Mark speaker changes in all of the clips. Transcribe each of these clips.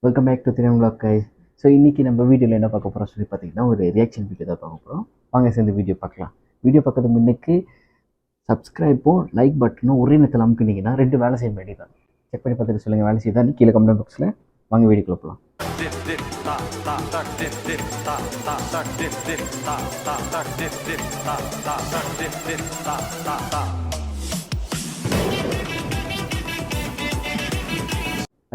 Speaker 1: Welcome back to தினம் vlog guys. So இன்றைக்கி நம்ம வீடியோவில் என்ன பார்க்க போகிறோம் சொல்லி பார்த்தீங்கன்னா ஒரு ரியாக்ஷன் வீடியோ தான் பார்க்க போகிறோம். வாங்க சேர்ந்து வீடியோ பார்க்கலாம். வீடியோ பார்க்கறது முன்னுக்கு சப்ஸ்கிரைப்பும் லைக் பட்டனும் ஒரே நேரத்தில் அமுக்குனீங்கன்னா 2 வேலை செய்ய வேண்டியதான். செக் பண்ணி பார்த்துட்டு சொல்லுங்கள் வேலை செய்தால் கீழே கமெண்ட் பாக்ஸில். வாங்க வீடியோக்குள்ள போகலாம்.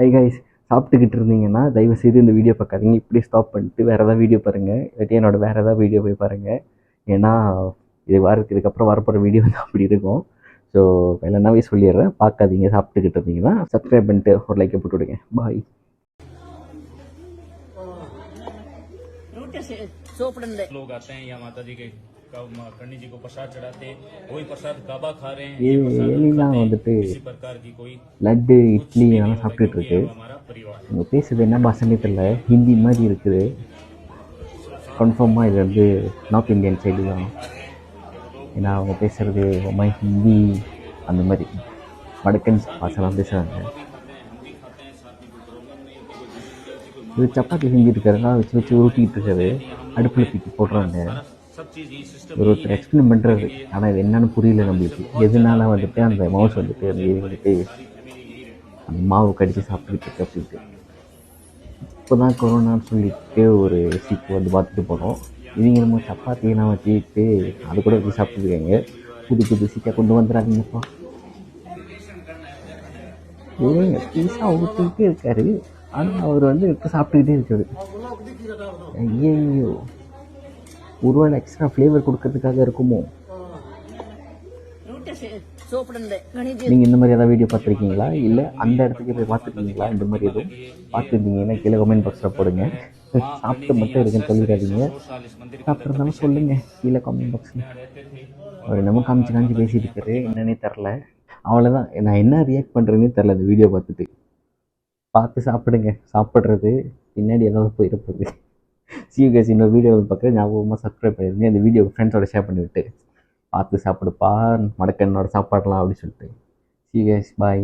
Speaker 1: ஹை கைஸ், சாப்பிட்டுக்கிட்டு இருந்தீங்கன்னா தயவுசெய்து இந்த வீடியோ பார்க்காதீங்க. இப்படி ஸ்டாப் பண்ணிட்டு வேறு ஏதாவது வீடியோ பாருங்கள், இல்லாட்டி என்னோட வேறு ஏதாவது வீடியோ போய் பாருங்கள். ஏன்னா இதுக்கப்புறம் வரப்போகிற வீடியோ வந்து அப்படி இருக்கும். ஸோ இல்லைனாவே சொல்லிடுறேன், பார்க்காதீங்க. சாப்பிட்டுக்கிட்டு இருந்தீங்கன்னா சப்ஸ்கிரைப் பண்ணிட்டு ஒரு லைக்கை போட்டு விடுங்க. பாய்.
Speaker 2: लोग आते हैं या माता जी के कन्नी जी को प्रसाद चढ़ाते हैं, वही प्रसाद काबा खा रहे हैं,
Speaker 1: ये எலிலாம் வந்துட்டு லட்டு இட்லி அதெல்லாம் சாப்பிட்டுட்டு இருக்கு. அவங்க பேசுறது என்ன பாஷைன்னு தெரியல, ஹிந்தி மாதிரி இருக்குது. கன்ஃபார்மாக இது வந்து நார்த் இந்தியன் சைடு தான். ஏன்னா அவங்க பேசுகிறது ஹிந்தி அந்த மாதிரி வடக்கன் பாஷைலாம் பேசுகிறாங்க. இது சப்பாத்தி செஞ்சுட்டு இருக்கிறதெல்லாம் வச்சு வச்சு உருட்டிகிட்டு இருக்காரு, அடுப்பில் தூக்கி போடுறாங்க. ஒருத்தர் எக்ஸ்பிளைன் பண்ணுறாரு, ஆனால் இது என்னன்னு புரியல நம்மளுக்கு. எதனால வந்துட்டு அந்த மவுஸ் வந்துட்டு அந்த வந்துட்டு அந்த மாவு கடித்து சாப்பிட்டுக்கிட்டு இருக்கு அப்படின்ட்டு. இப்போ தான் கொரோனான்னு சொல்லிட்டு ஒரு சீப்பு வந்து பார்த்துட்டு போனோம். இவங்க நம்ம சப்பாத்தியெல்லாம் வச்சுக்கிட்டு அது கூட வச்சு சாப்பிட்டுருக்காங்க. புது புது சீக்காக கொண்டு வந்துடாதீங்கப்பா. ஏங்க பீஸா ஊற்றிக்கிட்டே இருக்காரு, ஆனால் அவர் வந்து இப்போ சாப்பிட்டுக்கிட்டே இருக்காரு. ஐயோ, ஒருவேளை எக்ஸ்ட்ரா ஃப்ளேவர் கொடுக்கறதுக்காக இருக்குமோ? நீங்கள் இந்த மாதிரி ஏதாவது வீடியோ பார்த்துருக்கீங்களா, இல்லை அந்த இடத்துக்கு போய் பார்த்துருக்கீங்களா? இந்த மாதிரி எதுவும் பார்த்துருந்தீங்கன்னா கீழே கமெண்ட் பாக்ஸில் போடுங்க. சாப்பிட்டு மட்டும் இருக்குன்னு சொல்லிடாதீங்க, சாப்பிட்றதாலும் சொல்லுங்கள் கீழே கமெண்ட் பாக்ஸில். அவர் என்னமோ காமிச்சு பேசிட்டு இருக்காரு, என்னன்னே தெரில. அவ்வளோதான், நான் என்ன ரியாக்ட் பண்ணுறேன்னே தெரில. இந்த வீடியோ பார்த்து சாப்பிடுங்க. சாப்பிட்றது பின்னாடி ஏதாவது போயிருப்பது. சியூகேஸ் இன்னொரு வீடியோ பார்க்குறது ஞாபகமாக சப்ஸ்கிரைப் பண்ணிடுங்க. இந்த வீடியோ ஃப்ரெண்ட்ஸோட ஷேர் பண்ணிவிட்டு பார்த்து சாப்பிடுப்பா மடக்கண்ணோட சாப்பாடலாம் அப்படின்னு சொல்லிட்டு. சியூகேஸ் பாய்.